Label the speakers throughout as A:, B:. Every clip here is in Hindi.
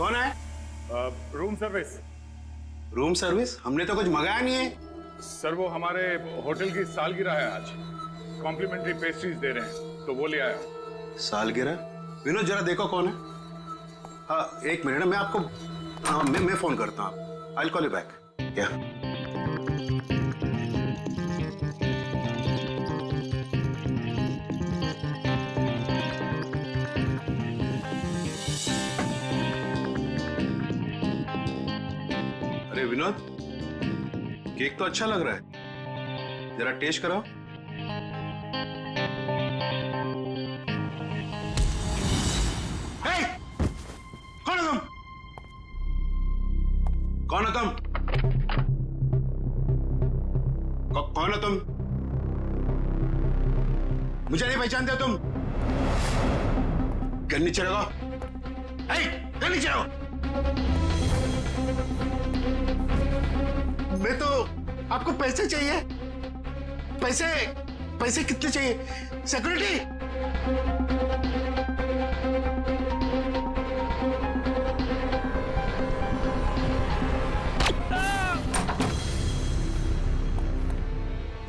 A: कौन है?
B: Room service.
A: Room service? हमने तो कुछ मंगाया नहीं है।
B: सर वो हमारे होटल की सालगिरह है आज, कॉम्प्लीमेंट्री पेस्ट्रीज दे रहे हैं तो वो ले आया हूँ।
A: सालगिरह? विनोद जरा देखो कौन है। हाँ एक मिनट, मैं आपको मैं फोन करता हूँ। I will call you back. क्या? अरे विनोद, केक तो अच्छा लग रहा है, जरा टेस्ट कराओ। हे! कौन है तुम? कौन है तुम? कौन हो तुम? मुझे नहीं पहचानते तुम? घर नीचे रखो। घर नीचे रखो। मैं तो, आपको पैसे चाहिए? पैसे? पैसे कितने चाहिए? सिक्योरिटी?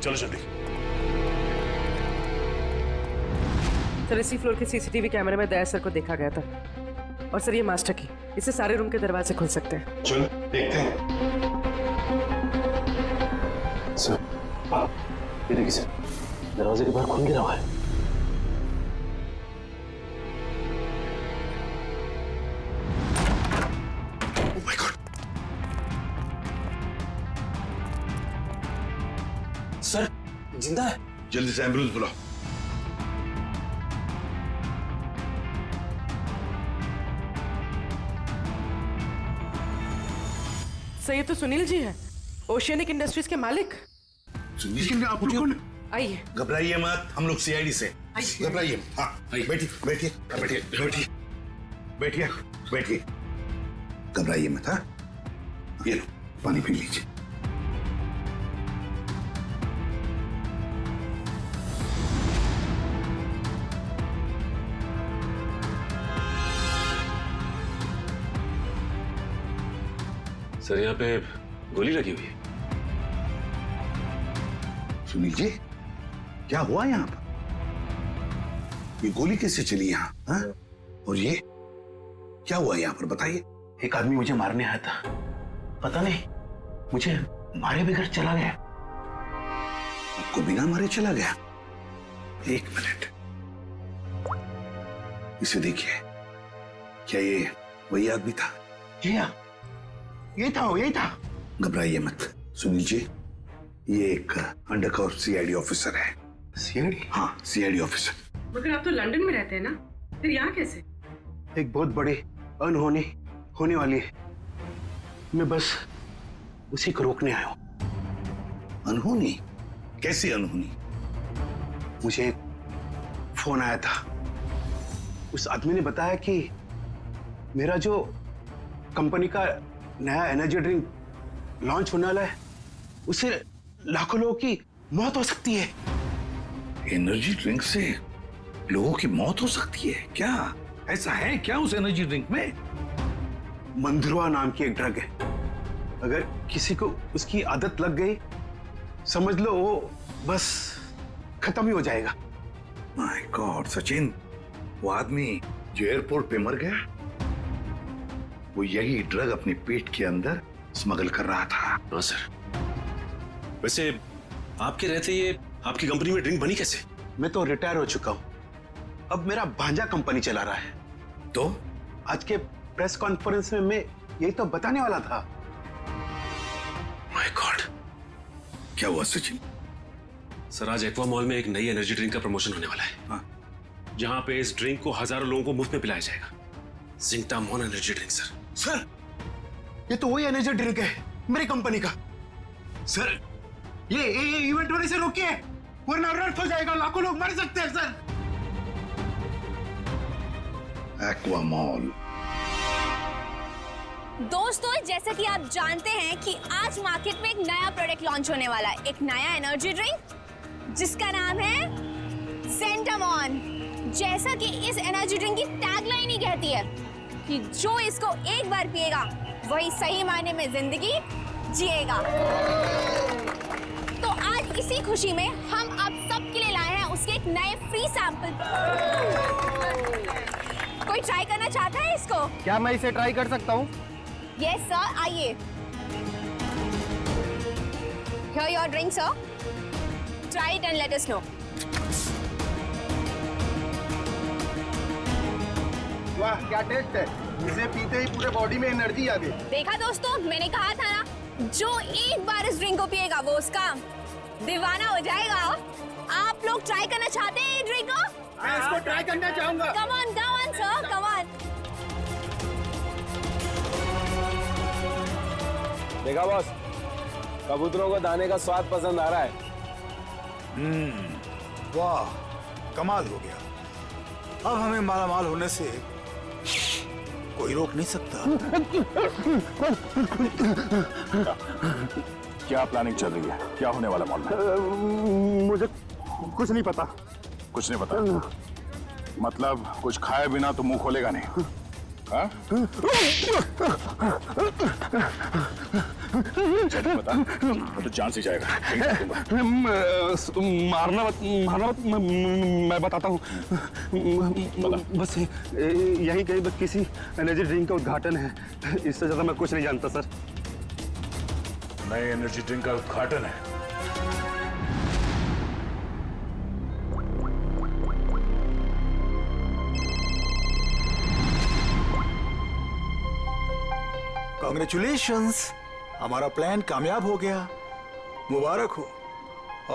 B: चलो जल्दी।
C: सर इसी फ्लोर के सीसीटीवी कैमरे में दया सर को देखा गया था। और सर ये मास्टर की, इससे सारे रूम के दरवाजे खुल सकते हैं।
A: चल देखते हैं।
D: सर, ये देखिए सर, दरवाजे के बाहर खून गिरा हुआ है।
A: Oh my God!
D: सर, जिंदा है।
A: जल्दी से एम्बुलेंस बुलाओ।
C: सर ये तो सुनील जी है, ओशियनिक इंडस्ट्रीज के मालिक।
A: सुनील, आप लोग कौन?
C: आइए।
E: घबराइए मत, हम लोग सीआईडी से। घबराइए। हाँ बैठिए बैठिए बैठिए बैठिए बैठिए बैठिए। घबराइए मत। हाँ ये लो पानी पी लीजिए।
D: सर यहाँ पे गोली लगी हुई है।
E: सुनील जी, क्या हुआ यहाँ पर? ये गोली कैसे चली यहाँ? हाँ? और ये क्या हुआ यहाँ पर बताइए।
D: एक आदमी मुझे मारने आया था, पता नहीं मुझे मारे बगैर चला गया।
E: आपको बिना मारे चला गया? एक मिनट, इसे देखिए। क्या ये वही आदमी था?
D: जी हाँ,
E: यही था। घबराइए मत सुनील जी, ये एक अंडरकवर सीआईडी ऑफिसर है।
D: सीआईडी?
E: हाँ सीआईडी ऑफिसर।
C: मगर आप तो लंदन में रहते हैं ना, फिर यहाँ कैसे?
A: एक बहुत बड़ी अनहोनी होने वाली है, मैं बस उसी को रोकने आया हूं।
E: अनहोनी? कैसी अनहोनी?
A: मुझे एक फोन आया था, उस आदमी ने बताया कि मेरा जो कंपनी का नया एनर्जी ड्रिंक लॉन्च होने वाला है, उससे लाखों लोगों की मौत हो सकती है।
E: एनर्जी ड्रिंक से लोगों की मौत हो सकती है? क्या ऐसा है क्या उस एनर्जी ड्रिंक में?
A: मंधुआ नाम की एक ड्रग है, अगर किसी को उसकी आदत लग गई, समझ लो वो बस खत्म ही हो जाएगा।
E: माय गॉड सचिन, वो आदमी जो एयरपोर्ट पे मर गया, वो यही ड्रग अपने पेट के अंदर स्मगल कर रहा था।
D: हाँ सर। वैसे आपके रहते ये आपकी कंपनी में ड्रिंक बनी कैसे?
A: मैं तो रिटायर हो चुका हूं, अब मेरा भांजा कंपनी चला रहा है।
E: तो
A: आज के प्रेस कॉन्फ्रेंस में मैं यही तो बताने वाला था।
E: माय गॉड, क्या हुआ सचिन?
D: सर आज एक्वा मॉल में एक नई एनर्जी ड्रिंक का प्रमोशन होने वाला है।
E: हाँ।
D: जहां पे इस ड्रिंक को हजारों लोगों को मुफ्त में पिलाया जाएगा। जिंकटामोन एनर्जी ड्रिंक सर।
A: सर ये तो वही एनर्जी ड्रिंक है मेरी कंपनी का। सर ये इवेंट होने से रोकिए, वरना अनर्थ हो जाएगा, लाखों लोग मर सकते हैं सर।
E: Aqua mall.
F: दोस्तों जैसा कि आप जानते हैं कि आज मार्केट में एक नया प्रोडक्ट लॉन्च होने वाला है, एक नया एनर्जी ड्रिंक जिसका नाम है सेंटामॉन। जैसा कि इस एनर्जी ड्रिंक की टैगलाइन ही कहती है, कि जो इसको एक बार पिएगा वही सही मायने में जिंदगी जिएगा। तो आज इसी खुशी में हम आप सबके लिए लाए हैं उसके एक नए फ्री सैंपल। कोई ट्राई करना चाहता है इसको?
G: क्या मैं इसे ट्राई कर सकता हूँ?
F: यस सर, आइए। Here your drink, sir. Try it and let us know.
G: वाह क्या टेस्ट है, इसे पीते ही पूरे बॉडी में एनर्जी आ गई।
F: देखा दोस्तों, मैंने कहा था ना, जो एक बार इस ड्रिंक को पिएगा वो उसका दीवाना हो जाएगा। आप लोग ट्राई करना चाहते हैं ये ड्रिंक को?
G: मैं इसको ट्राई करना चाहूंगा।
F: Come on, sir, come on.
H: देखा बॉस, कबूतरों को दाने का स्वाद पसंद आ रहा है।
E: वाह, कमाल हो गया। अब हमें मालामाल होने से कोई रोक नहीं सकता।
B: क्या प्लानिंग चल रही है? क्या होने वाला मॉल में?
G: मुझे कुछ नहीं पता।
B: कुछ नहीं पता? मतलब कुछ खाए बिना तो मुंह खोलेगा नहीं? हाँ? बता, तो चांस ही जाएगा।
G: मारना मत, मैं बताता हूँ। बस यही कहीं बस किसी एनर्जी ड्रिंक का उद्घाटन है, इससे ज्यादा मैं कुछ नहीं जानता सर।
B: नए एनर्जी ड्रिंक का उद्घाटन है?
E: कांग्रेचुलेशंस, हमारा प्लान कामयाब हो गया। मुबारक हो।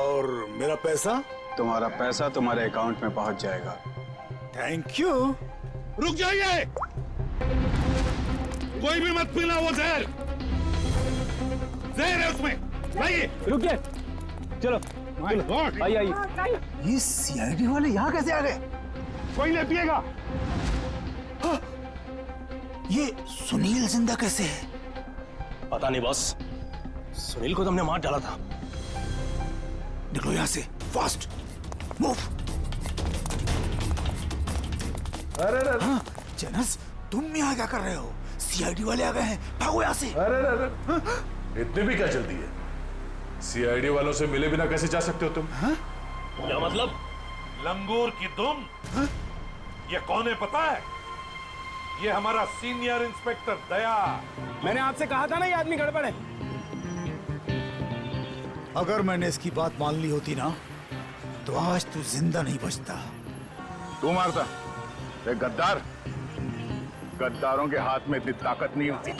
E: और मेरा पैसा?
A: तुम्हारा पैसा तुम्हारे अकाउंट में पहुंच जाएगा।
E: Thank you.
B: रुक जाइए, कोई भी मत पीना वो जहर। जहर है उसमें। लाइए।
H: रुकिए, चलो आइए।
E: ये सीआईडी वाले यहाँ कैसे आ गए?
G: कोई नहीं पिएगा।
E: ये सुनील जिंदा कैसे है?
D: पता नहीं बॉस, सुनील को तो हमने मार डाला था।
E: निकलो यहाँ से, फास्ट मूव।
B: अरे
E: हाँ, जेनस, तुम यहाँ क्या कर रहे हो? सीआईडी वाले आ गए हैं, भागो यहाँ से।
B: अरे इतनी भी क्या जल्दी है? सीआईडी वालों से मिले बिना कैसे जा सकते हो तुम?
D: क्या मतलब?
I: लंगूर की दुम? ये कौन है पता है? ये हमारा सीनियर इंस्पेक्टर दया।
G: मैंने आपसे कहा था ना ये आदमी गड़बड़ है।
E: अगर मैंने इसकी बात मान ली होती ना, तो आज तू जिंदा नहीं बचता।
B: तू मारता? एक गद्दार, गद्दारों के हाथ में इतनी ताकत नहीं होती।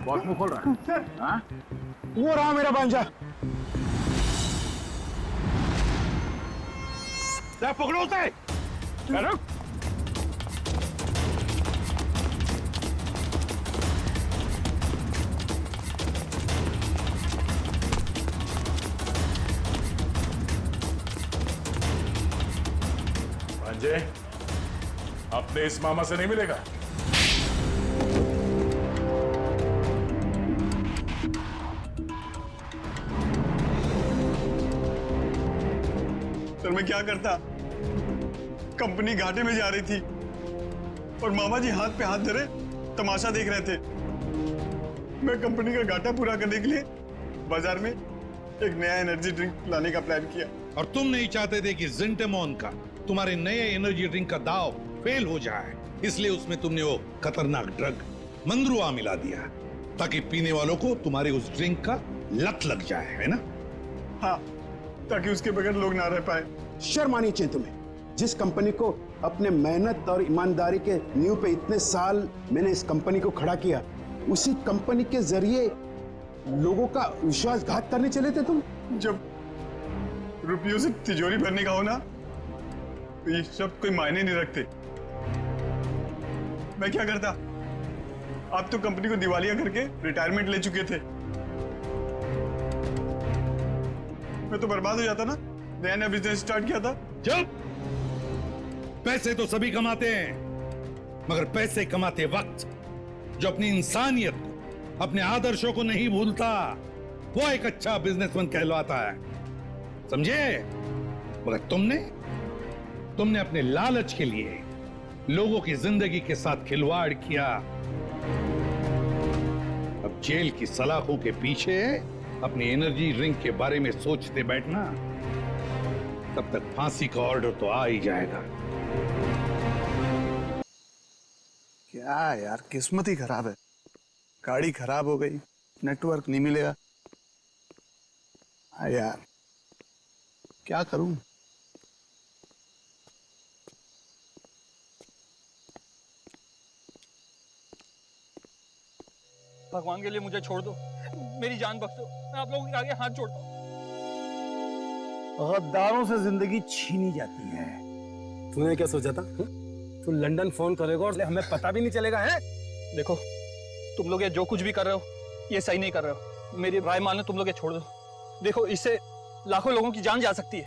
B: बहुत मुंह खोल रहा है। हाँ?
G: वो रहा मेरा भांजा।
B: पकड़ो उसे। रुक। भांजे, अपने इस मामा से नहीं मिलेगा।
J: सर मैं क्या करता? कंपनी घाटे में जा रही थी और मामा जी हाथ पे हाथ धरे तमाशा देख रहे थे। मैं कंपनी का घाटा पूरा करने के लिए बाजार में एक नया एनर्जी ड्रिंक लाने का प्लान किया।
I: और तुम नहीं चाहते थे कि जिंटेमोन का, तुम्हारे नए एनर्जी ड्रिंक का दाव फेल हो जाए, इसलिए उसमें तुमने वो खतरनाक ड्रग मंद्रुआ मिला दिया, ताकि पीने वालों को तुम्हारे उस ड्रिंक का लत लग जाए, है ना?
J: हाँ, ताकि उसके बगैर लोग ना रह पाए।
A: शर्म आनी चाहिए तुम्हें। जिस कंपनी को अपने मेहनत और ईमानदारी के नींव पे इतने साल मैंने इस कंपनी को खड़ा किया, उसी कंपनी के जरिए लोगों का विश्वासघात करने चले थे तुम।
J: जब रुपयों से तिजोरी भरने का हो ना, तो ये सब कोई मायने नहीं रखते। मैं क्या करता? आप तो कंपनी को दिवालिया करके रिटायरमेंट ले चुके थे। मैं तो बर्बाद हो जाता ना। नया नया बिजनेस स्टार्ट किया था।
I: चुप! पैसे तो सभी कमाते हैं, मगर पैसे कमाते वक्त जो अपनी इंसानियत को, अपने आदर्शों को नहीं भूलता, वो एक अच्छा बिजनेसमैन कहलाता है, समझे? मगर तुमने अपने लालच के लिए लोगों की जिंदगी के साथ खिलवाड़ किया। अब जेल की सलाखों के पीछे अपनी एनर्जी ड्रिंक के बारे में सोचते बैठना, तब तक फांसी का ऑर्डर तो आ ही जाएगा।
J: क्या यार, किस्मत ही खराब है। गाड़ी खराब हो गई, नेटवर्क नहीं मिलेगा। हाँ यार, क्या करूं?
K: भगवान के लिए मुझे छोड़ दो, मेरी जान बख्श दो, मैं आप लोगों के आगे हाथ जोड़ता हूँ।
G: गद्दारों से जिंदगी छीनी जाती है।
H: तूने क्या सोचा था? तू लंदन फोन करेगा और हमें पता भी नहीं चलेगा है?
K: देखो, तुम लोग ये जो कुछ भी कर रहे हो, ये सही नहीं कर रहे हो। मेरी राय मान लो, तुम लोग ये छोड़ दो। देखो, इससे लाखों लोगों की जान जा सकती है।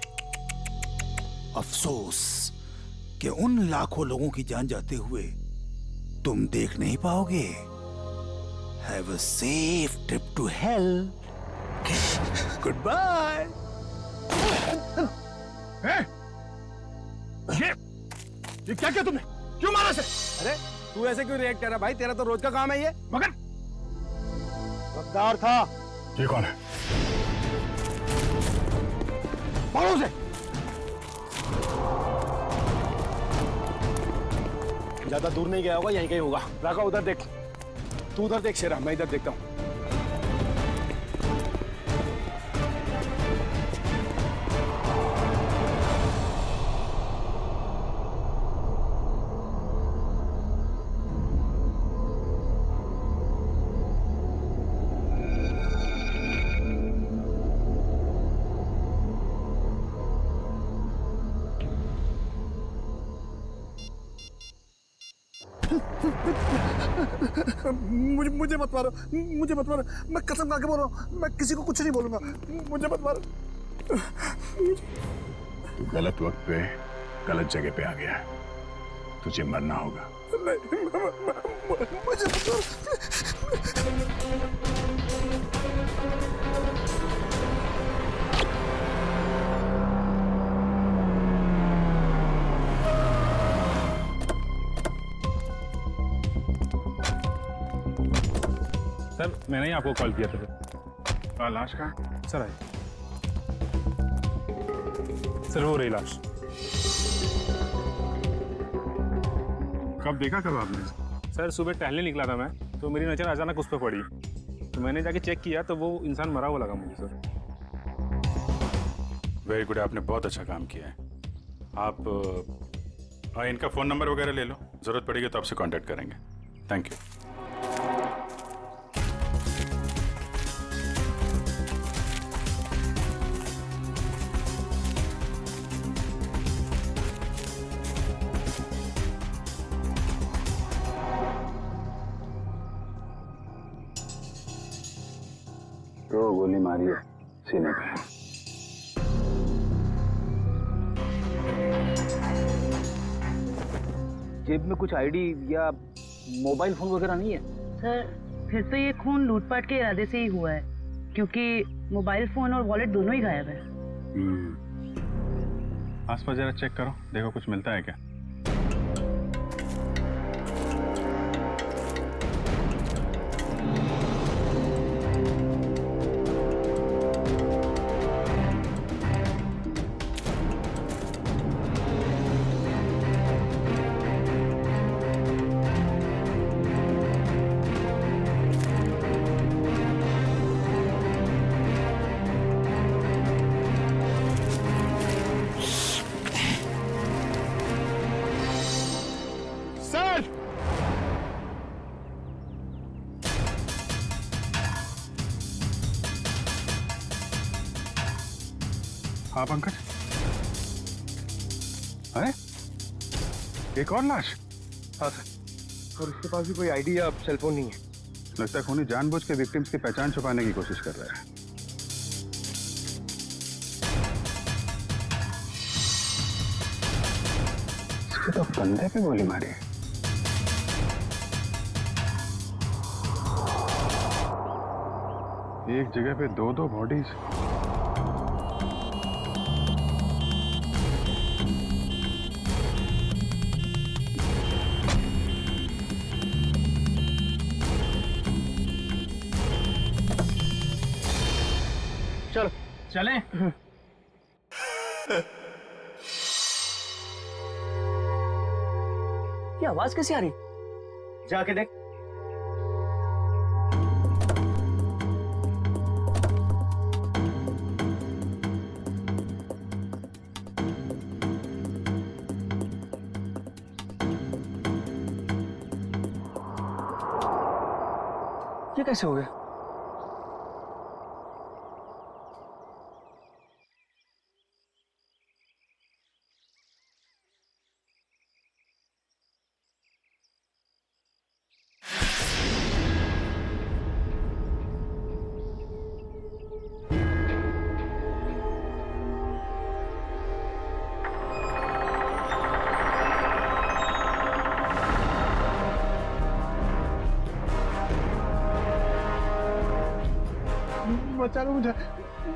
E: अफसोस कि उन लाखों लोगों की जान जाते हुए तुम देख नहीं पाओगे। Have a safe trip to hell. Goodbye.
G: ये क्या किया तुमने? क्यों मारा इसे? अरे तू ऐसे क्यों रिएक्ट कर रहा भाई? तेरा तो रोज का काम है ये। मगर गद्दार था।
B: ये कौन है?
G: मारो उसे। ज्यादा दूर नहीं गया होगा, यहीं कहीं होगा। राका उधर देख, तू उधर देख शेरा, मैं इधर देखता हूँ। मुझे मत मारो, मुझे मत मारो। मैं कसम खा के बोल रहा हूँ, मैं किसी को कुछ नहीं बोलूंगा। मुझे मत मारो।
B: तू गलत वक्त पे गलत जगह पे आ गया है। तुझे मरना होगा।
J: मुझे मत मारो।
G: सर मैंने ही आपको कॉल किया था।
B: लाश का?
G: सर आइए। सर वो रही लाश।
B: कब देखा कब आपने?
G: सर सुबह टहलने निकला था मैं, तो मेरी नज़र अचानक उस पर पड़ी, तो मैंने जाके चेक किया तो वो इंसान मरा हुआ लगा मुझे सर।
B: वेरी गुड, आपने बहुत अच्छा काम किया है। आप इनका फ़ोन नंबर वगैरह ले लो, ज़रूरत पड़ेगी तो आपसे कांटेक्ट करेंगे। Thank you.
A: तो गोली मारी है सीने पे।
K: जेब में कुछ आईडी या मोबाइल फोन वगैरह नहीं है?
C: सर फिर तो ये खून लूटपाट के इरादे से ही हुआ है, क्योंकि मोबाइल फोन और वॉलेट दोनों ही गायब है।
G: आसपास जरा चेक करो, देखो कुछ मिलता है क्या।
B: हाँ पंकज, अरे एक और लाश?
G: हाँ सर, और इसके पास भी कोई आईडी या सेल फोन नहीं है।
B: लगता है खूनी जानबूझ के विक्टिम्स की पहचान छुपाने की कोशिश कर रहा है। इसके तो कंधे पे गोली मारी है। एक जगह पे दो बॉडीज।
K: चलें? ये आवाज कैसी आ रही? जाके देख। ये कैसे हो गया?
J: बचा लो मुझे,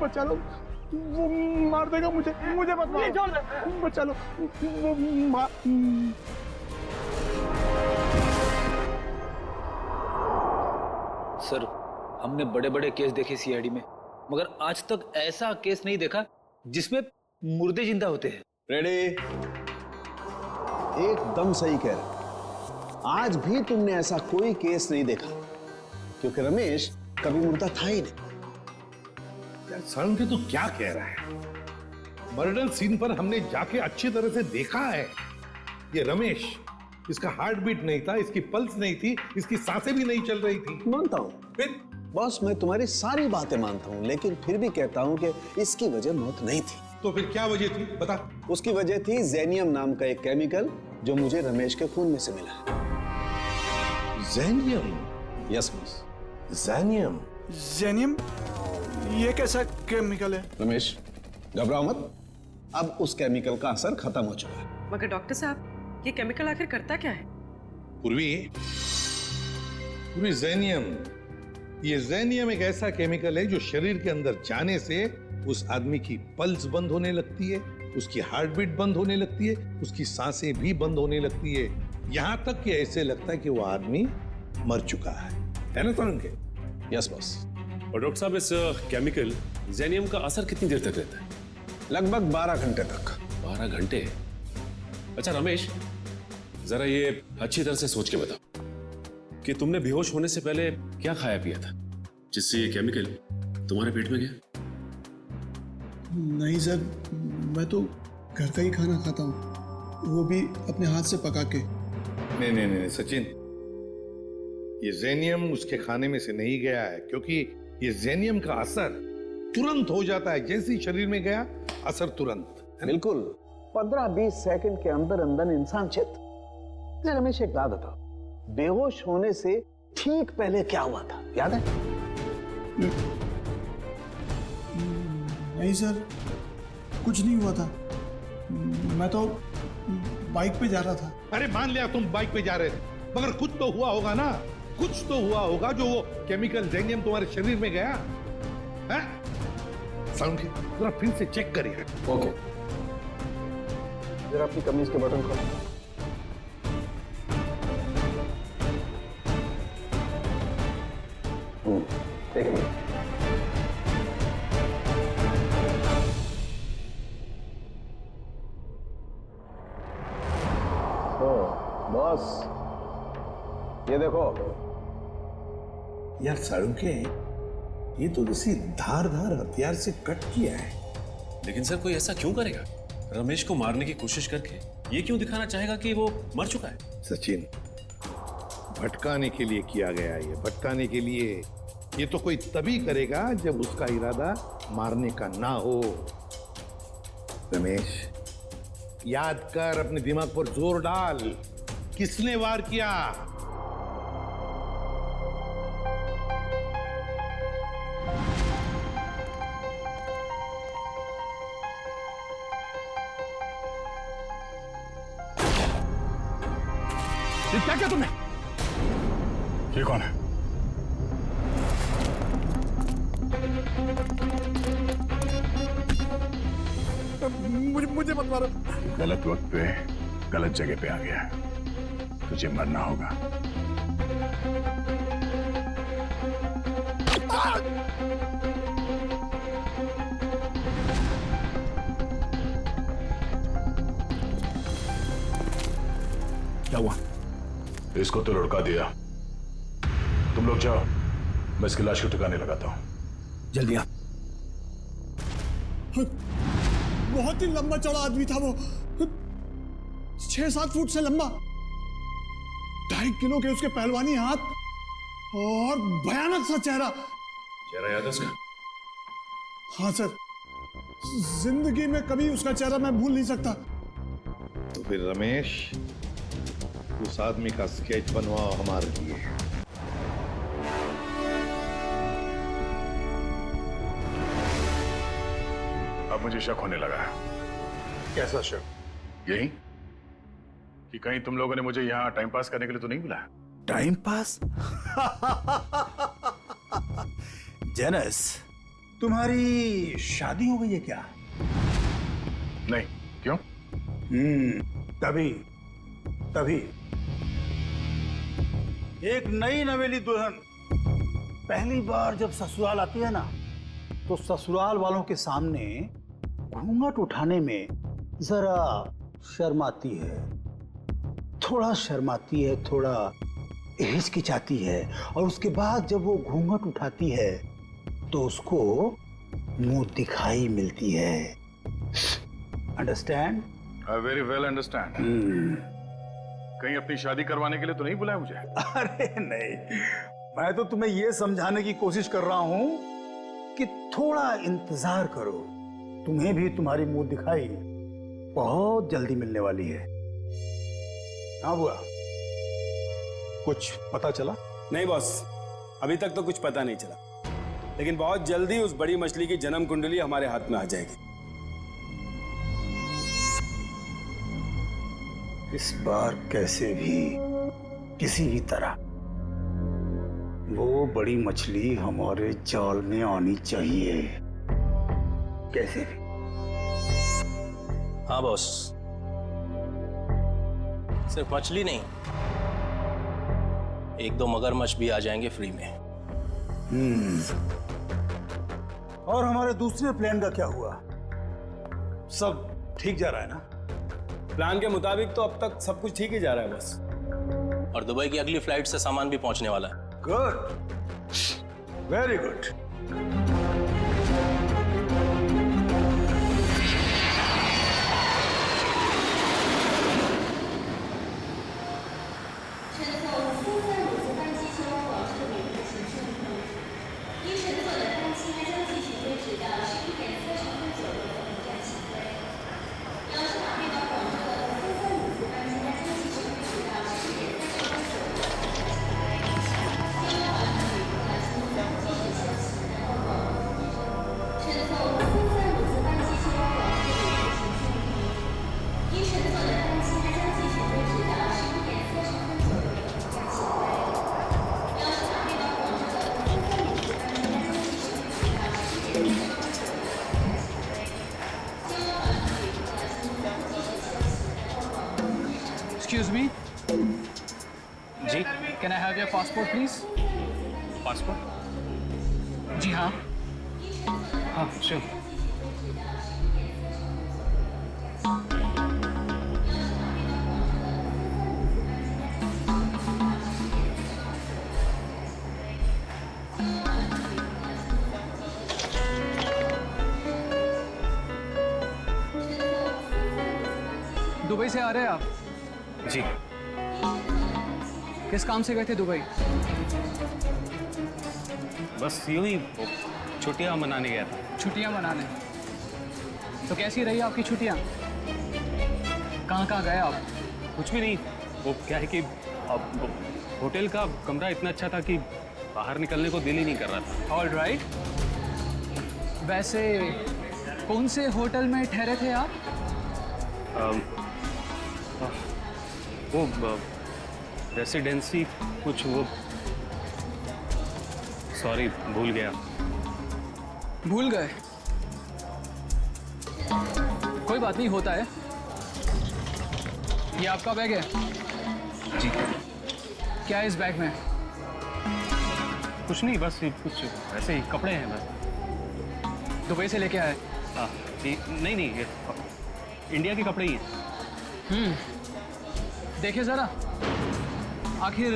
J: बचा लो, वो मार देगा मुझे, मुझे मत मारो, बचा लो, वो
L: सर, हमने बड़े बड़े केस देखे सीआईडी में, मगर आज तक ऐसा केस नहीं देखा जिसमें मुर्दे जिंदा होते हैं।
A: रेडी? एकदम सही कह रहे। आज भी तुमने ऐसा कोई केस नहीं देखा, क्योंकि रमेश कभी मुर्दा था ही नहीं।
I: यार सालुंखे तू क्या कह रहा है? मर्डर सीन पर हमने जाके अच्छी तरह से देखा है। ये रमेश, इसका हार्ट बीट नहीं था, इसकी पल्स नहीं थी, इसकी सांसें भी नहीं चल रही थी।
A: मानता हूं
I: फिर
A: बॉस, मैं तुम्हारी सारी बातें मानता हूं, लेकिन फिर भी कहता हूं कि इसकी वजह मौत नहीं थी।
I: तो फिर क्या वजह थी बता?
A: उसकी वजह थी जेनियम नाम का एक केमिकल जो मुझे रमेश के खून में से मिला है।
I: जेनियम?
A: Yes boss.
I: जेनियम?
J: जेनियम? ये कैसा केमिकल है?
A: रमेश घबराओ मत, अब उस केमिकल का असर खत्म हो चुका है।
C: मगर डॉक्टर साहब, ये केमिकल आखिर करता क्या है?
I: पूर्वी जेनियम, ये जेनियम एक ऐसा केमिकल है जो शरीर के अंदर जाने से उस आदमी की पल्स बंद होने लगती है, उसकी हार्ट बीट बंद होने लगती है, उसकी सांसें भी बंद होने लगती है, यहां तक कि ऐसे लगता है कि वो आदमी मर चुका है ना सालुंखे?
A: Yes boss.
D: और डॉक्टर साहब, इस केमिकल जेनियम का असर कितनी देर तक रहता है?
A: लगभग 12 घंटे तक।
D: 12 घंटे? अच्छा रमेश, जरा ये अच्छी तरह से सोच के बताओ कि तुमने बेहोश होने से पहले क्या खाया पिया था जिससे ये केमिकल तुम्हारे पेट में गया?
J: नहीं सर, मैं तो घर का ही खाना खाता हूँ, वो भी अपने हाथ से पका के।
I: नहीं सचिन, ये जेनियम उसके खाने में से नहीं गया है, क्योंकि ये जेनियम का असर तुरंत हो जाता है, जैसे ही शरीर में गया असर तुरंत।
A: बिल्कुल 15-20 सेकंड के अंदर अंदर इंसान चित। रमेश एक बात बताओ, बेहोश होने से ठीक पहले क्या हुआ था, याद है?
J: नहीं सर, कुछ नहीं हुआ था, मैं तो बाइक पे जा रहा था।
I: अरे मान लिया तुम बाइक पे जा रहे थे, मगर कुछ तो हुआ होगा ना, कुछ तो हुआ होगा जो वो केमिकल जेनियम तुम्हारे शरीर में गया है? सालुंखे जरा फिर से चेक करिए।
A: ओके, जरा अपनी कमीज के बटन खोलो। एक मिनट। बॉस ये देखो।
I: यार सालुंखे, ये तो किसी धारदार हथियार से कट किया है।
D: लेकिन सर, कोई ऐसा क्यों करेगा? रमेश को मारने की कोशिश करके ये क्यों दिखाना चाहेगा कि वो मर चुका है?
I: सचिन, भटकाने के लिए किया गया है, ये भटकाने के लिए। ये तो कोई तभी करेगा जब उसका इरादा मारने का ना हो। रमेश, याद कर, अपने दिमाग पर जोर डाल, किसने वार किया?
J: ये क्या किया तुमने?
B: ये कौन है?
J: मुझे मत मारो।
B: गलत वक्त पे गलत जगह पे आ गया, तुझे मरना होगा।
E: क्या हुआ?
M: इसको तो लुढ़का दिया। तुम लोग जाओ, मैं इसकी लाश को ठिकाने लगाता हूं।
E: जल्दी आ।
J: बहुत ही लंबा चौड़ा आदमी था वो, 6-7 फुट से लंबा, 2.5 किलो के उसके पहलवानी हाथ और भयानक सा चेहरा।
D: चेहरा याद है उसका?
J: हाँ सर, जिंदगी में कभी उसका चेहरा मैं भूल नहीं सकता।
I: तो फिर रमेश, उस आदमी का स्केच बनवाओ हमारे लिए।
M: अब मुझे शक होने लगा है।
I: कैसा शक?
M: यही कि कहीं तुम लोगों ने मुझे यहाँ टाइम पास करने के लिए तो नहीं बुलाया?
E: Time pass? जेनस, तुम्हारी शादी हो गई है क्या?
M: नहीं, क्यों?
E: तभी तभी एक नई नवेली दुल्हन पहली बार जब ससुराल आती है ना, तो ससुराल वालों के सामने घूंघट उठाने में जरा शर्माती है, थोड़ा शर्माती है, थोड़ा हिचकिचाती है, और उसके बाद जब वो घूंघट उठाती है तो उसको मुंह दिखाई मिलती है। Understand?
M: I very well understand. कहीं अपनी शादी करवाने के लिए तो नहीं बुलाया मुझे?
E: अरे नहीं, मैं तो तुम्हें यह समझाने की कोशिश कर रहा हूं कि थोड़ा इंतजार करो, तुम्हें भी तुम्हारी मुंह दिखाई बहुत जल्दी मिलने वाली है। हाँ बुआ, कुछ पता चला?
H: नहीं बॉस, अभी तक तो कुछ पता नहीं चला, लेकिन बहुत जल्दी उस बड़ी मछली की जन्म कुंडली हमारे हाथ में आ जाएगी।
E: इस बार कैसे भी, किसी भी तरह वो बड़ी मछली हमारे जाल में आनी चाहिए, कैसे भी।
N: हाँ बॉस, सिर्फ मछली नहीं, 1-2 मगरमच्छ भी आ जाएंगे फ्री में।
E: और हमारे दूसरे प्लान का क्या हुआ? सब ठीक जा रहा है ना?
H: प्लान के मुताबिक तो अब तक सब कुछ ठीक ही जा रहा है बस।
N: और दुबई की अगली फ्लाइट से सामान भी पहुंचने वाला है।
E: Good, very good.
K: Excuse me.
N: जी,
K: Can I have your passport, please?
N: Passport?
K: जी हाँ।
N: हाँ, श्योर।
K: दुबई से आ रहे हैं आप?
N: जी।
K: किस काम से गए थे दुबई?
N: बस यूं ही छुट्टियां मनाने गया था।
K: छुट्टियां मनाने। तो कैसी रही आपकी छुट्टियां? कहाँ गए आप?
N: कुछ भी नहीं, वो क्या है कि अब होटल का कमरा इतना अच्छा था कि बाहर निकलने को दिल ही नहीं कर रहा था।
K: All right. वैसे कौन से होटल में ठहरे थे आप?
N: वो रेसिडेंसी कुछ, वो सॉरी भूल गया।
K: भूल गए? कोई बात नहीं, होता है। ये आपका बैग है?
N: जी।
K: क्या है इस बैग में?
N: कुछ नहीं, बस कुछ ऐसे ही कपड़े हैं बस।
K: दुबई से लेके आए?
N: नहीं, ये इंडिया के कपड़े ही हैं।
K: देखिए जरा, आखिर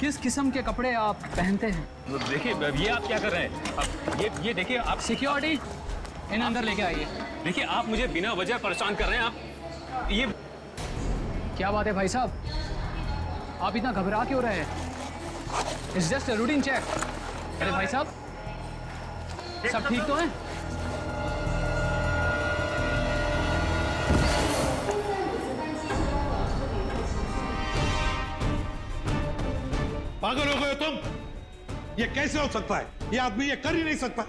K: किस किस्म के कपड़े आप पहनते हैं?
N: देखिए ये आप क्या कर रहे हैं? अब ये देखिए आप।
K: सिक्योरिटी, इन्हें अंदर लेके आइए।
N: देखिए आप मुझे बिना वजह परेशान कर रहे हैं। आप ये
K: क्या बात है भाई साहब, आप इतना घबरा क्यों रहे हैं? It's just a routine check. अरे भाई साहब, सब ठीक तो है?
I: पागल हो गए हो तुम? ये कैसे हो सकता है? ये आदमी ये कर ही नहीं सकता।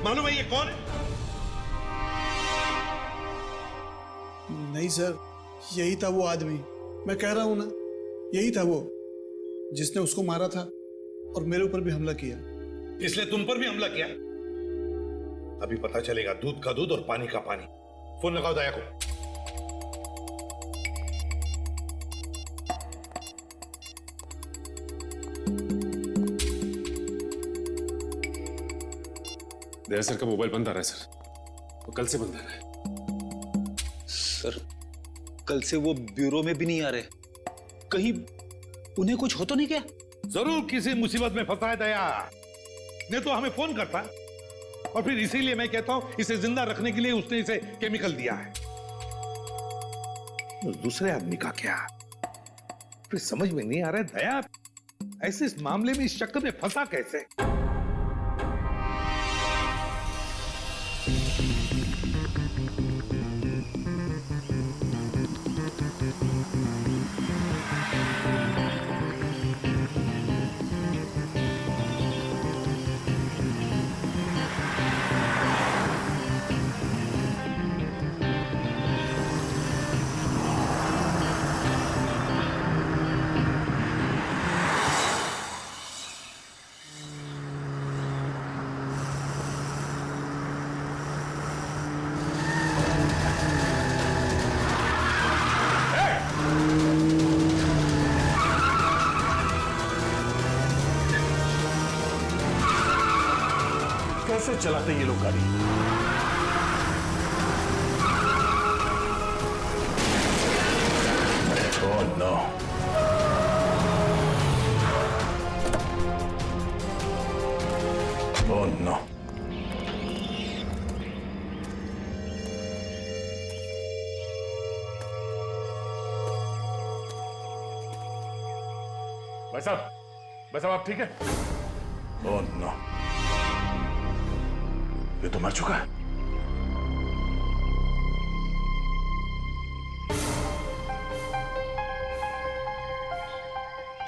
I: मालूम है ये कौन है?
J: नहीं सर, यही था वो आदमी। मैं कह रहा हूं ना, यही था वो जिसने उसको मारा था और मेरे ऊपर भी हमला किया।
I: इसलिए तुम पर भी हमला किया? अभी पता चलेगा दूध का दूध और पानी का पानी। फोन लगाओ दया को।
D: दया सर का मोबाइल बंद आ रहा है सर, वो कल से बंद आ रहा है।
L: सर कल से वो ब्यूरो में भी नहीं आ रहे, कहीं उन्हें कुछ हो तो नहीं क्या?
I: जरूर किसी मुसीबत में फंसा है दया, नहीं तो हमें फोन करता। और फिर इसीलिए मैं कहता हूं इसे जिंदा रखने के लिए उसने इसे केमिकल दिया है। उस दूसरे आदमी का क्या? फिर समझ में नहीं आ रहा है दया ऐसे इस मामले में इस चक्कर में फंसा कैसे? कैसे चलाते ये लोग गाड़ी?
M: Oh no. Oh no. भाई साहब आप ठीक है? Oh no. ये तो मर चुका है।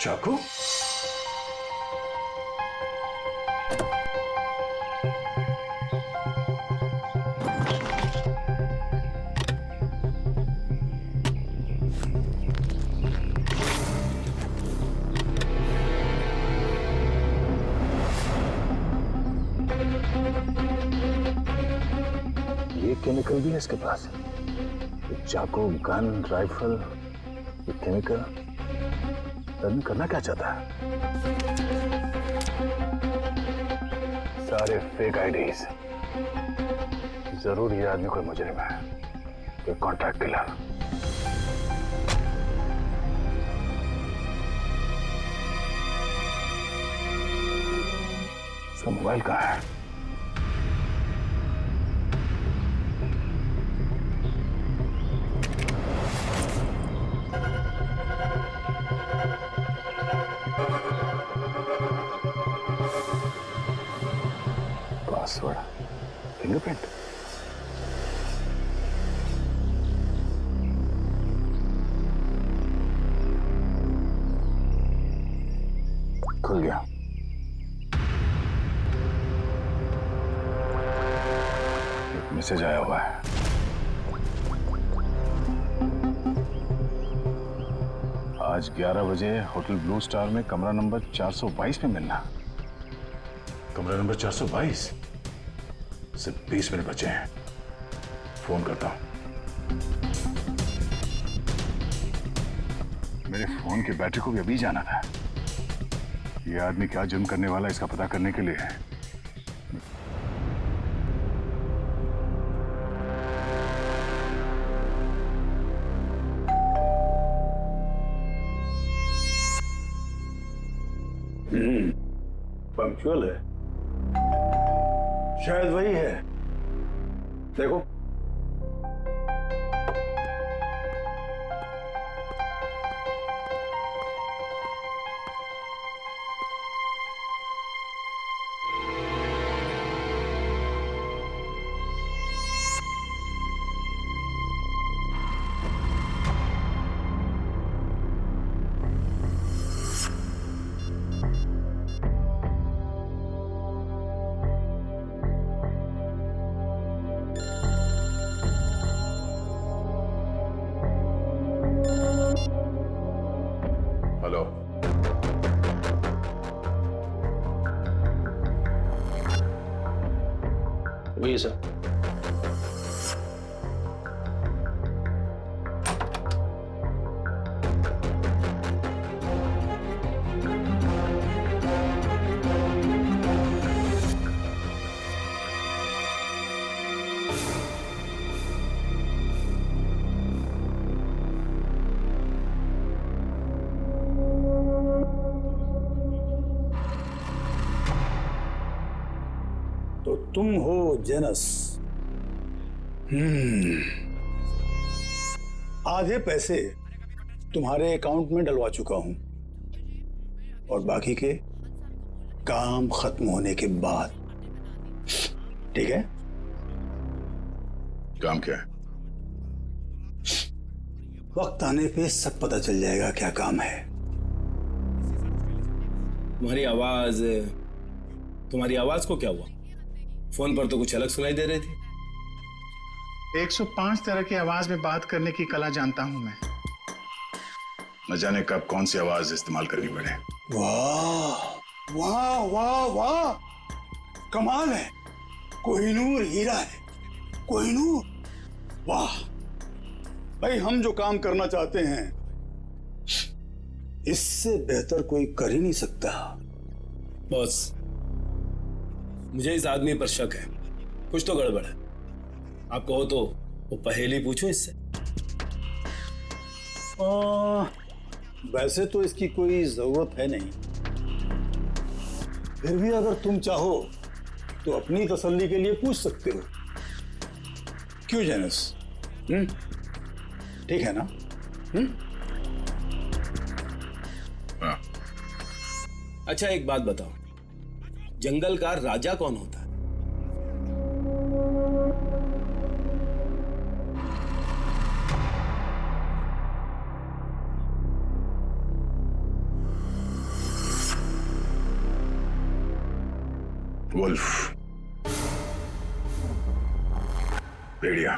M: चाकू? ये केमिकल भी है इसके पास। ये चाकू, गन, राइफल, ये केमिकल आदमी करना क्या चाहता है? सारे फेक आईडीज। जरूर ये आदमी कोई मुजरिम है, कोई कॉन्ट्रैक्ट किलर। इसका मोबाइल कहाँ है? Password, fingerprint. खुल गया। एक मैसेज आया हुआ है। आज 11 बजे होटल ब्लू स्टार में कमरा नंबर 422 में मिलना। कमरा नंबर 422? सिर्फ 20 मिनट बचे हैं। फोन करता हूं। मेरे फोन की बैटरी को भी अभी जाना था। ये आदमी क्या जुर्म करने वाला है इसका पता करने के लिए है।
E: पंक्चुअल है, शायद वही है। देखो,
M: हेलो,
L: वही सर।
E: तो तुम हो जेनस। आधे पैसे तुम्हारे अकाउंट में डलवा चुका हूं और बाकी के काम खत्म होने के बाद। ठीक है?
M: काम क्या है?
E: वक्त आने पे सब पता चल जाएगा क्या काम है।
H: तुम्हारी आवाज को क्या हुआ? फोन पर तो कुछ अलग सुनाई दे रही थी।
A: 105 तरह की आवाज में बात करने की कला जानता हूं मैं।
M: न जाने कब कौन सी आवाज इस्तेमाल करनी पड़े।
E: वाह वाह वाह वाह, कमाल है। कोहिनूर हीरा है, कोहिनूर। वाह भाई, हम जो काम करना चाहते हैं इससे बेहतर कोई कर ही नहीं सकता।
H: बॉस, मुझे इस आदमी पर शक है, कुछ तो गड़बड़ है। आप कहो तो वो पहेली पूछो इससे।
E: वैसे तो इसकी कोई जरूरत है नहीं, फिर भी अगर तुम चाहो तो अपनी तसल्ली के लिए पूछ सकते हो। क्यों जेनस? ठीक है ना?
M: हाँ।
H: अच्छा, एक बात बताओ, जंगल का राजा कौन होता है?
M: वुल्फ, भेड़िया।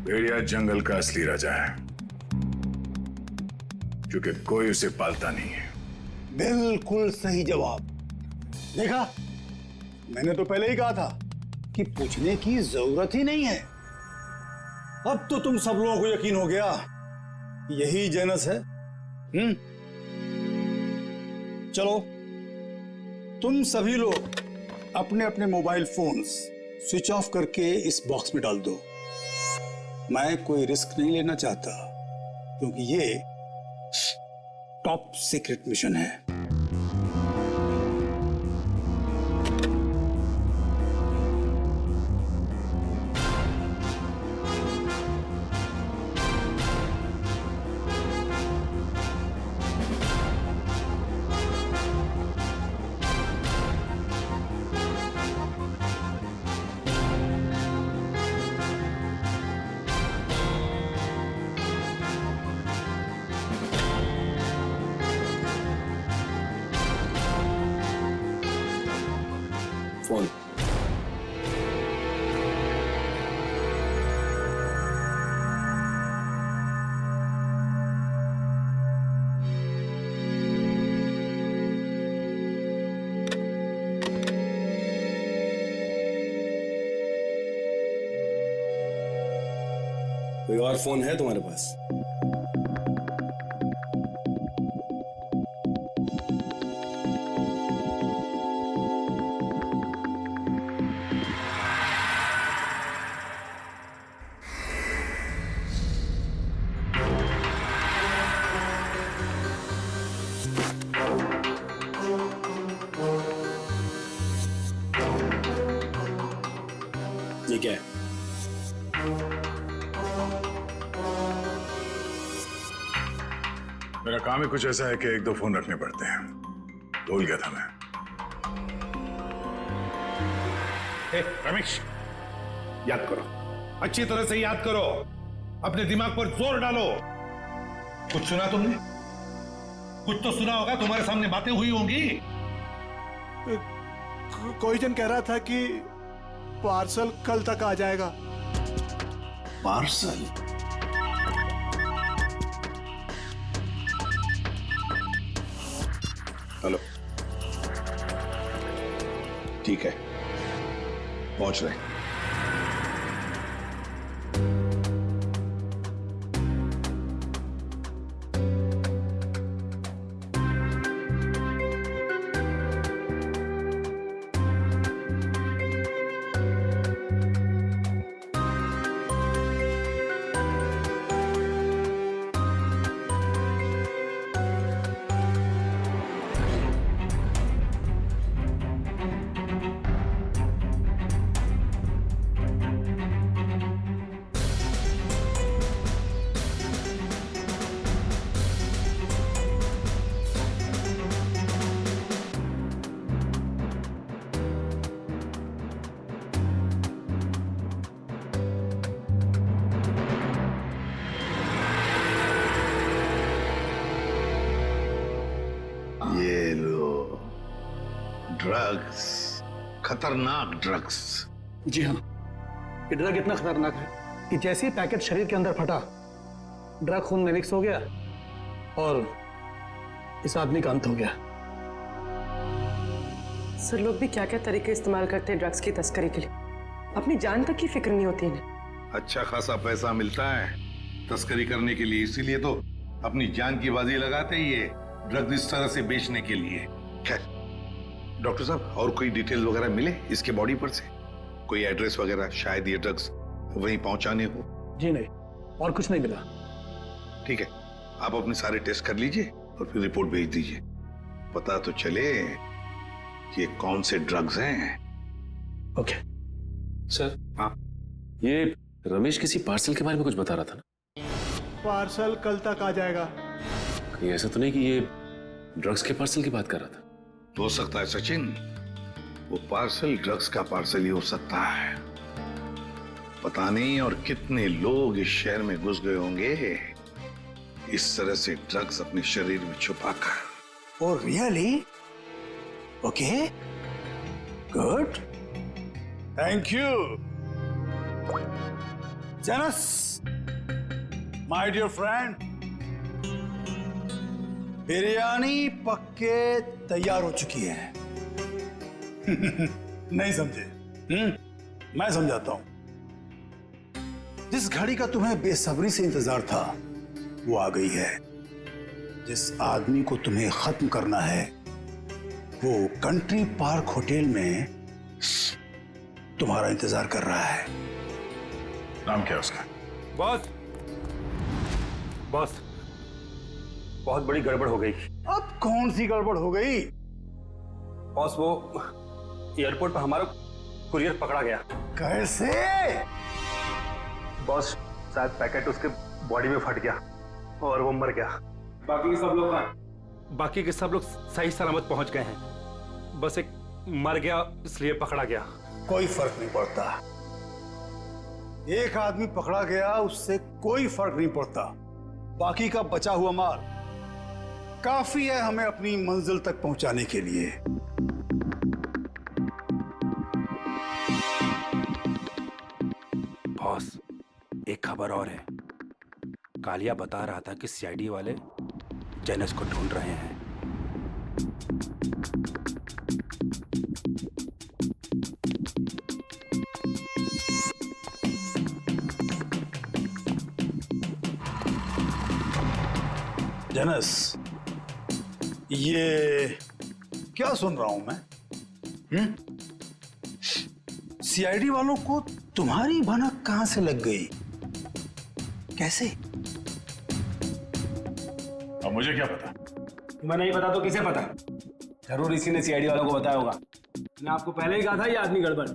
M: भेड़िया जंगल का असली राजा है, क्योंकि कोई उसे पालता नहीं है।
E: बिल्कुल सही जवाब। देखा, मैंने तो पहले ही कहा था कि पूछने की जरूरत ही नहीं है। अब तो तुम सब लोगों को यकीन हो गया, यही जेनस है। चलो, तुम सभी लोग अपने अपने मोबाइल फोन्स स्विच ऑफ करके इस बॉक्स में डाल दो। मैं कोई रिस्क नहीं लेना चाहता, क्योंकि ये टॉप सीक्रेट मिशन है।
H: फोन। कोई और फोन है तुम्हारे पास? ये क्या है?
M: मेरा काम ही कुछ ऐसा है कि एक दो फोन रखने पड़ते हैं। भूल गया था मैं।
I: रमेश, याद करो, अच्छी तरह से याद करो, अपने दिमाग पर जोर डालो। कुछ सुना तुमने? कुछ तो सुना होगा, तुम्हारे सामने बातें हुई होंगी।
E: कोई जन कह रहा था कि पार्सल कल तक आ जाएगा।
I: पार्सल? हेलो, ठीक है, पहुंच रहे हैं। ये लो ड्रग्स, खतरनाक ड्रग्स।
E: जी हाँ, ये ड्रग इतना खतरनाक है कि जैसे ही पैकेट शरीर के अंदर फटा, ड्रग खून में मिक्स हो गया और इस आदमी का अंत हो गया।
C: सर, लोग भी क्या क्या तरीके इस्तेमाल करते हैं ड्रग्स की तस्करी के लिए। अपनी जान तक की फिक्र नहीं होती इन्हें।
I: अच्छा खासा पैसा मिलता है तस्करी करने के लिए, इसीलिए तो अपनी जान की बाजी लगाते ही ये ड्रग्स इस तरह से बेचने के लिए। खैर डॉक्टर साहब, और कोई डिटेल वगैरह मिले इसके बॉडी पर से? कोई एड्रेस वगैरह, शायद ये ड्रग्स वहीं पहुंचाने हो।
E: जी नहीं, और कुछ नहीं मिला।
I: ठीक है, आप अपने सारे टेस्ट कर लीजिए और फिर रिपोर्ट भेज दीजिए, पता तो चले कि ये कौन से ड्रग्स हैं।
E: Okay
D: sir.
I: हाँ,
D: ये रमेश किसी पार्सल के बारे में कुछ बता रहा था ना?
E: पार्सल कल तक आ जाएगा।
D: कहीं ऐसा तो नहीं कि ये ड्रग्स के पार्सल की बात कर रहा था?
I: हो सकता है सचिन, वो पार्सल ड्रग्स का पार्सल ही हो सकता है। पता नहीं और कितने लोग इस शहर में घुस गए होंगे इस तरह से ड्रग्स अपने शरीर में छुपाकर।
E: Oh really? Okay, good, thank you जेनस, माय डियर फ्रेंड। बिरयानी पक्के तैयार हो चुकी है। नहीं समझे? मैं समझाता हूं। जिस घड़ी का तुम्हें बेसब्री से इंतजार था वो आ गई है। जिस आदमी को तुम्हें खत्म करना है वो कंट्री पार्क होटल में तुम्हारा इंतजार कर रहा है।
M: नाम क्या है उसका?
J: बॉस, बॉस, बहुत बड़ी गड़बड़ हो गई।
E: अब कौन सी गड़बड़ हो गई?
J: बॉस, वो एयरपोर्ट पर हमारा कुरियर पकड़ा गया।
E: कैसे?
J: बॉस, शायद पैकेट उसके बॉडी में फट गया और वो मर गया। बाकी के सब लोग कहाँ? बाकी के सब लोग सही सलामत पहुंच गए हैं, बस एक मर गया इसलिए पकड़ा गया।
E: कोई फर्क नहीं पड़ता। एक आदमी पकड़ा गया उससे कोई फर्क नहीं पड़ता। बाकी का बचा हुआ माल काफी है हमें अपनी मंजिल तक पहुंचाने के लिए।
J: बॉस, एक खबर और है। कालिया बता रहा था कि सीआईडी वाले जेनस को ढूंढ रहे हैं।
E: जेनस, ये क्या सुन रहा हूं मैं? सीआईडी वालों को तुम्हारी भनक कहां से लग गई? कैसे?
M: अब मुझे क्या पता?
J: तुम्हें नहीं पता तो किसे पता? जरूर इसी ने सीआईडी वालों को बताया होगा। मैंने आपको पहले ही कहा था ये आदमी गड़बड़।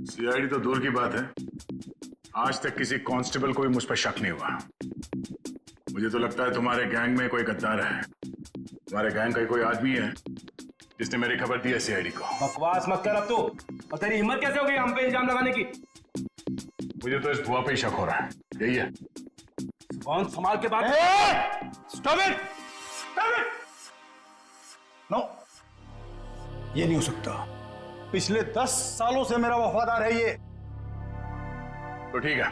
M: सीआईडी तो दूर की बात है, आज तक किसी कांस्टेबल को भी मुझ पर शक नहीं हुआ। मुझे तो लगता है तुम्हारे गैंग में कोई गद्दार है। तुम्हारे गैंग का कोई आदमी है जिसने मेरी खबर दी है सीआईडी को।
J: बकवास मत कर अब तू। और तेरी हिम्मत कैसे हो गई हम पे इल्जाम लगाने की?
M: मुझे तो इस भुआ पे ही शक हो रहा है। यही है।
J: कौन संभाल के बात?
E: Stop it! Stop it! No, ये नहीं हो सकता। पिछले 10 सालों से मेरा वफादार है ये।
M: तो ठीक है,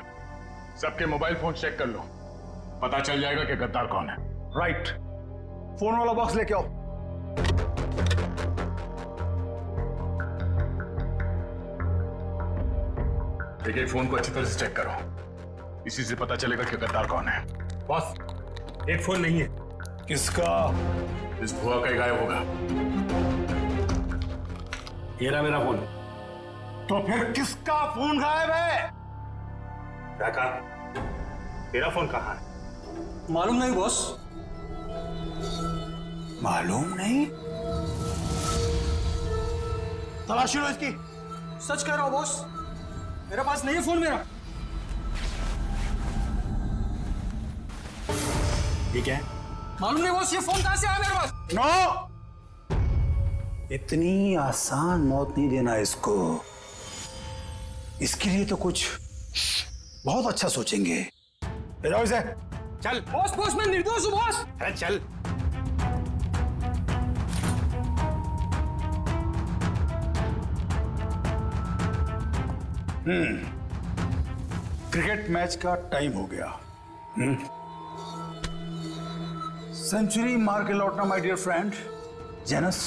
M: सबके मोबाइल फोन चेक कर लो, पता चल जाएगा कि गद्दार कौन है।
E: राइट, फोन वाला बॉक्स लेके आओ।
M: एक फोन को अच्छी तरह से चेक करो, इसी से पता चलेगा कि गद्दार कौन है।
J: बॉस, एक फोन नहीं है।
E: किसका?
M: इस भुआ का ही गायब होगा।
J: ये रहा मेरा फोन।
E: तो फिर किसका फोन गायब है?
J: क्या कहा? तेरा फोन कहाँ है?
E: मालूम नहीं बॉस। मालूम नहीं? तलाशी लो इसकी। सच कह रहा हूं बॉस, मेरे पास नहीं है फोन मेरा।
J: ठीक है,
E: मालूम नहीं बॉस, ये फोन कहां से आया मेरे पास? नो, इतनी आसान मौत नहीं देना इसको। इसके लिए तो कुछ बहुत अच्छा सोचेंगे। ले जाओ इसे।
J: चल।
E: बॉस बॉस, मैं निर्दोष हूं बॉस।
J: अरे चल।
E: क्रिकेट मैच का टाइम हो गया। सेंचुरी मार के लौटना माय डियर फ्रेंड जेनस।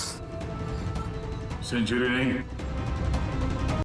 M: सेंचुरी नहीं,